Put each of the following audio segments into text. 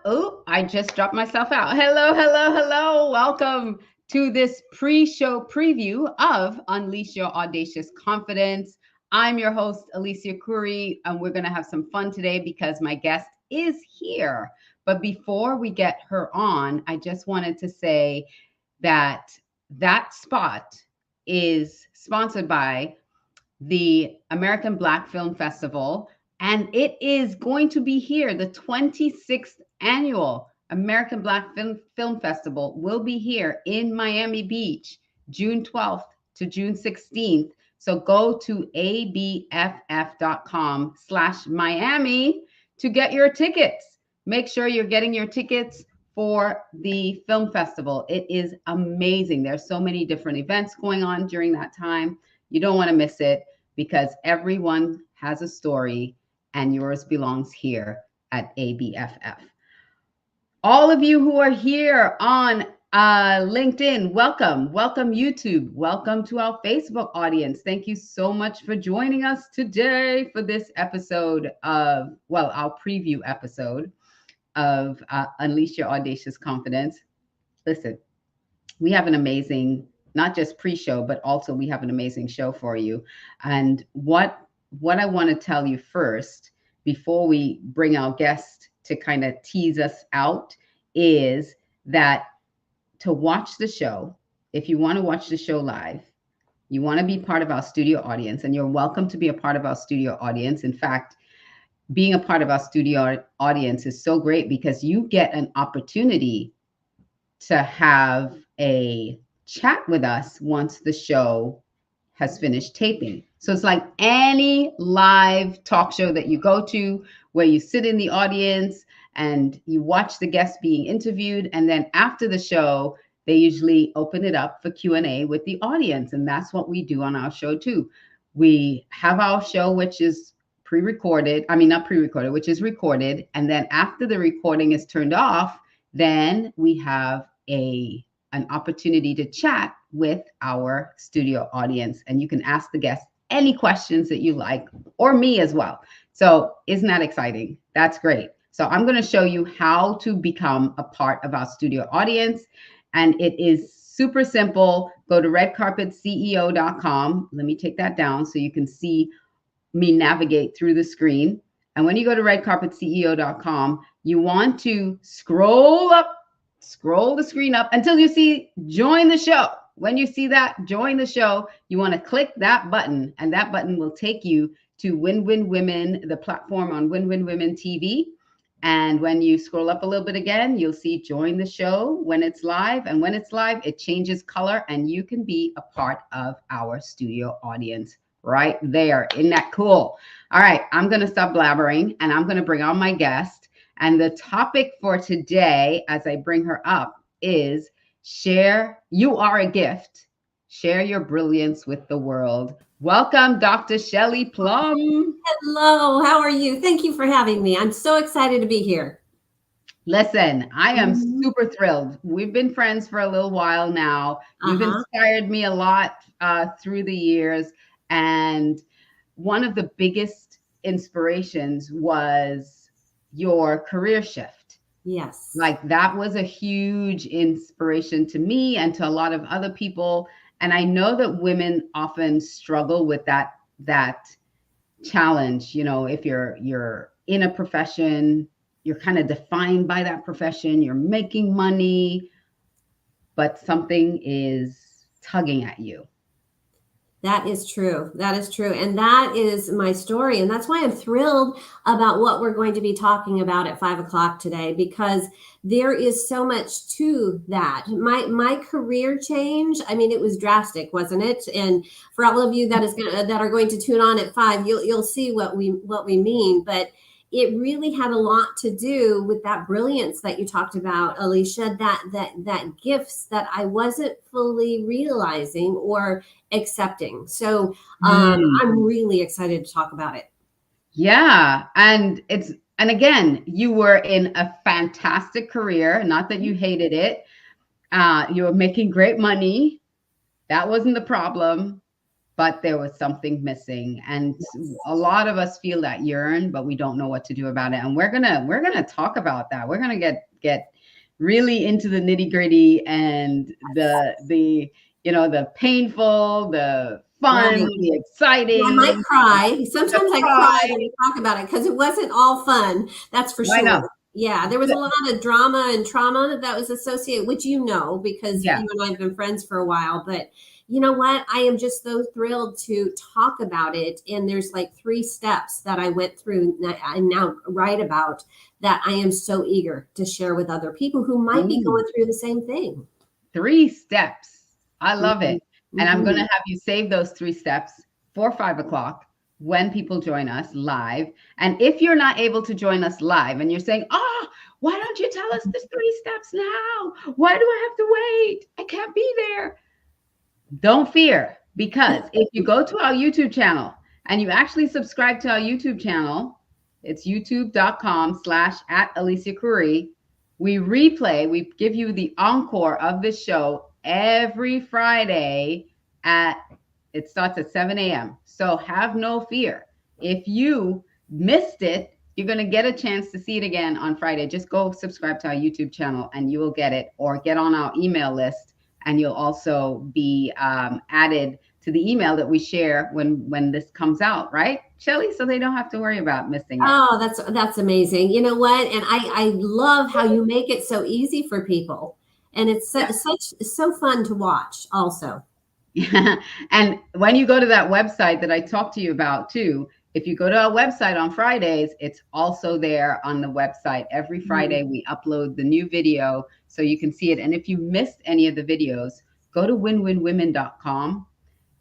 Oh, I just dropped myself out. Hello, hello, hello. Welcome to this pre-show preview of Unleash Your Audacious Confidence. I'm your host, Alicia Curry, and we're going to have some fun today because my guest is here. But before we get her on, I just wanted to say that that spot is sponsored by the American Black Film Festival, and it is going to be here. The 26th annual American Black Film Festival will be here in Miami Beach, June 12th to June 16th. So go to abff.com/Miami to get your tickets. Make sure you're getting your tickets for the film festival. It is amazing. There's so many different events going on during that time. You don't want to miss it because everyone has a story and yours belongs here at ABFF. All of you who are here on LinkedIn, welcome. Welcome YouTube. Welcome to our Facebook audience. Thank you so much for joining us today for this episode of, our preview episode of Unleash Your Audacious Confidence. Listen, we have an amazing, not just pre-show, but also we have an amazing show for you. And what I want to tell you first, before we bring our guest to kind of tease us out, is that to watch the show, if you want to watch the show live, you want to be part of our studio audience, and you're welcome to be a part of our studio audience. In fact, being a part of our studio audience is so great because you get an opportunity to have a chat with us once the show has finished taping. So it's like any live talk show that you go to where you sit in the audience and you watch the guests being interviewed. And then after the show, they usually open it up for Q&A with the audience. And that's what we do on our show too. We have our show, which is which is recorded. And then after the recording is turned off, then we have an opportunity to chat with our studio audience, and you can ask the guests any questions that you like, or me as well. So isn't that exciting? That's great. So I'm going to show you how to become a part of our studio audience, and it is super simple. Go to redcarpetceo.com. Let me take that down so you can see me navigate through the screen. And when you go to redcarpetceo.com, you want to scroll the screen up until you see join the show. When you see that join the show, you want to click that button, and that button will take you to Win Win Women, the platform on Win Win Women TV. And when you scroll up a little bit again, you'll see join the show when it's live. And when it's live, it changes color and you can be a part of our studio audience right there. Isn't that cool? All right, I'm going to stop blabbering and I'm going to bring on my guest. And the topic for today, as I bring her up, is share. You are a gift. Share your brilliance with the world. Welcome, Dr. Shelley Plumb. Hello, how are you? Thank you for having me. I'm so excited to be here. Listen, I am super thrilled. We've been friends for a little while now. You've inspired me a lot through the years. And one of the biggest inspirations was your career shift. Yes. Like that was a huge inspiration to me and to a lot of other people. And I know that women often struggle with that challenge. You know, if you're in a profession, you're kind of defined by that profession, you're making money, but something is tugging at you. That is true. That is true. And that is my story. And that's why I'm thrilled about what we're going to be talking about at 5 o'clock today, because there is so much to that. My career change, I mean, it was drastic, wasn't it? And for all of you that are going to tune on at 5, you'll see what we mean. But it really had a lot to do with that brilliance that you talked about, Alicia, that gifts that I wasn't fully realizing or accepting. So I'm really excited to talk about it. Yeah. And again, you were in a fantastic career, not that you hated it. You were making great money. That wasn't the problem. but there was something missing. And a lot of us feel that yearn, but we don't know what to do about it. And we're gonna talk about that. We're gonna get really into the nitty-gritty and the the painful, the fun, Right. the exciting. I might cry. Sometimes I cry Cry. when we talk about it because it wasn't all fun. That's for I sure. know. Yeah, there was a lot of drama and trauma that was associated, which because Yeah. you and I have been friends for a while. But you know what? I am just so thrilled to talk about it. And there's like 3 steps that I went through that I now write about that I am so eager to share with other people who might be Ooh, going through the same thing. 3 steps. I love Mhm. it. And I'm going to Mhm. have you save those 3 steps for 5 o'clock when people join us live. And if you're not able to join us live and you're saying, why don't you tell us the 3 steps now? Why do I have to wait? I can't be there. Don't fear, because if you go to our YouTube channel and you actually subscribe to our YouTube channel, it's youtube.com/@Alicia Curry. We give you the encore of this show every Friday it starts at 7 a.m. So have no fear. If you missed it, you're going to get a chance to see it again on Friday. Just go subscribe to our YouTube channel and you will get it, or get on our email list and you'll also be added to the email that we share when this comes out, right, Shelley? So they don't have to worry about missing it. Oh, that's amazing. You know what? And I love how you make it so easy for people. And it's so fun to watch also. And when you go to that website that I talked to you about too, if you go to our website on Fridays, it's also there on the website. Every Friday we upload the new video so you can see it. And if you missed any of the videos, go to winwinwomen.com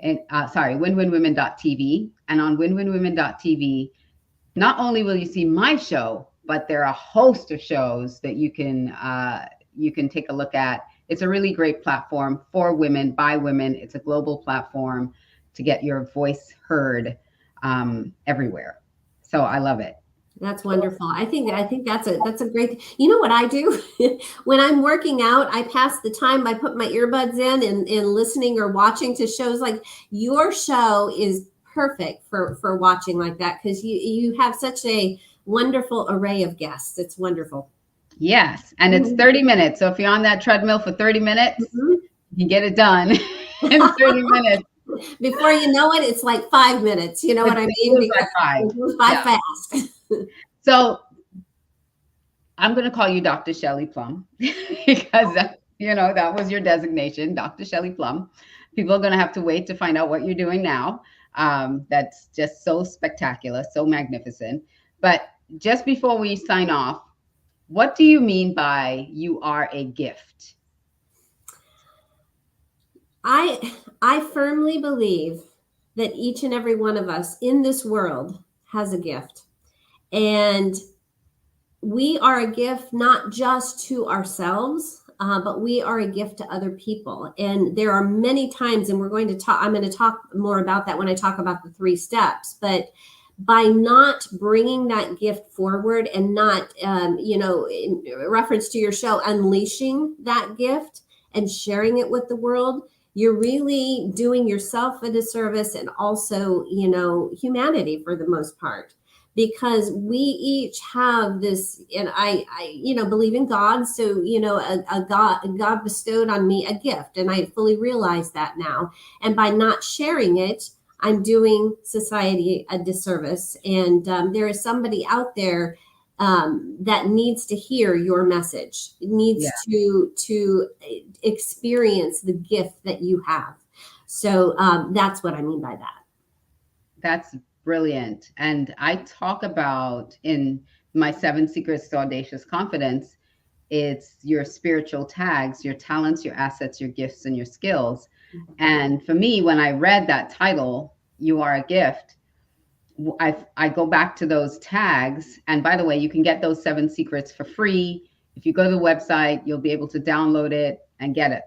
and winwinwomen.tv. And on winwinwomen.tv, not only will you see my show, but there are a host of shows that you can take a look at. It's a really great platform for women, by women. It's a global platform to get your voice heard everywhere. So I love it. That's wonderful. I think that's a great. You know what I do when I'm working out? I pass the time by putting my earbuds in and listening or watching to shows like your show is perfect for watching like that because you have such a wonderful array of guests. It's wonderful. Yes, and it's 30 minutes. So if you're on that treadmill for 30 minutes, Mhm. you get it done in 30 minutes. Before you know it, it's like 5 minutes. You know what I mean? Feels like 5. It goes by Yeah. fast. So I'm going to call you Dr. Shelley Plumb because that was your designation, Dr. Shelley Plumb. People are going to have to wait to find out what you're doing now. That's just so spectacular, so magnificent. But just before we sign off, what do you mean by you are a gift? I firmly believe that each and every one of us in this world has a gift. And we are a gift not just to ourselves, but we are a gift to other people. And there are many times, and I'm going to talk more about that when I talk about the 3 steps. But by not bringing that gift forward and not, in reference to your show, unleashing that gift and sharing it with the world, you're really doing yourself a disservice and also, humanity for the most part. Because we each have this, and I believe in God. So, God bestowed on me a gift, and I fully realize that now. And by not sharing it, I'm doing society a disservice. And there is somebody out there that needs to hear your message, needs to experience the gift that you have. So that's what I mean by that. That's brilliant. And I talk about in my 7 Secrets to Audacious Confidence, it's your spiritual tags, your talents, your assets, your gifts, and your skills. And for me, when I read that title, You Are a Gift, I go back to those tags. And by the way, you can get those 7 secrets for free. If you go to the website, you'll be able to download it and get it.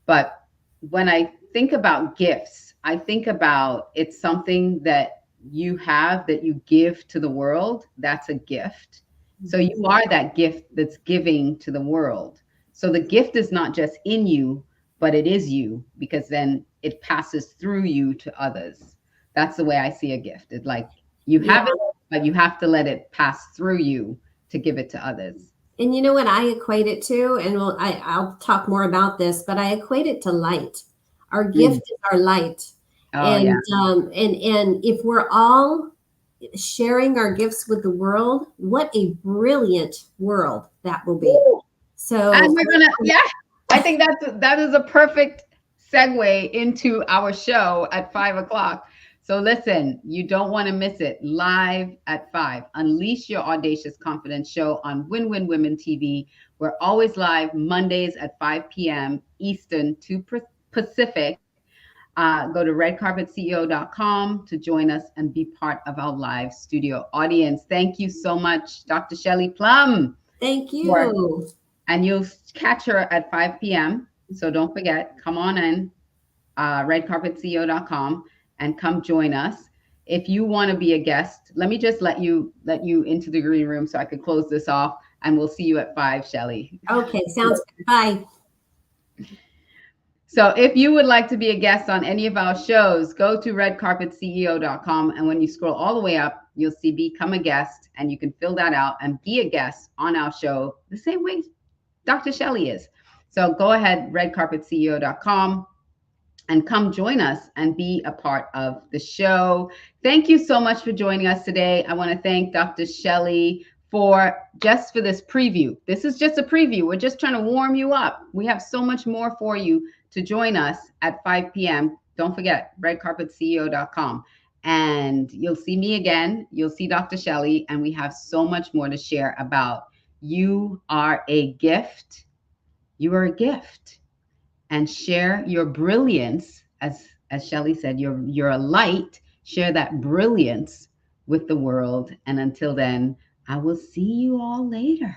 But when I think about gifts, I think about it's something that you have that you give to the world. That's a gift. So you are that gift that's giving to the world. So the gift is not just in you, but it is you, because then it passes through you to others. That's the way I see a gift. It's like you Yeah. have it, but you have to let it pass through you to give it to others. And you know what I equate it to, and I'll talk more about this, but I equate it to light. Our gift is our light, Oh and yeah. and if we're all sharing our gifts with the world, what a brilliant world that will be. So, And we're gonna, yeah, I think that is a perfect segue into our show at 5 o'clock. So listen, you don't want to miss it. Live at 5. Unleash Your Audacious Confidence show on Win Win Women TV. We're always live Mondays at 5 p.m. Eastern to Pacific. Go to redcarpetceo.com to join us and be part of our live studio audience. Thank you so much, Dr. Shelley Plumb. thank you. And you'll catch her at 5 p.m. So don't forget, come on in, redcarpetceo.com, and come join us. If you want to be a guest, let me just let you into the green room so I could close this off, and we'll see you at 5, Shelley. Okay, sounds good. Bye. So if you would like to be a guest on any of our shows, go to redcarpetceo.com, and when you scroll all the way up, you'll see Become a Guest, and you can fill that out and be a guest on our show the same way Dr. Shelley is. So go ahead, redcarpetceo.com, and come join us and be a part of the show. Thank you so much for joining us today. I want to thank Dr. Shelley for this preview. This is just a preview. We're just trying to warm you up. We have so much more for you to join us at 5 p.m. Don't forget, redcarpetceo.com. And you'll see me again. You'll see Dr. Shelley, and we have so much more to share about. You are a gift. You are a gift. And share your brilliance, as Shelley said, you're a light. Share that brilliance with the world. And until then, I will see you all later.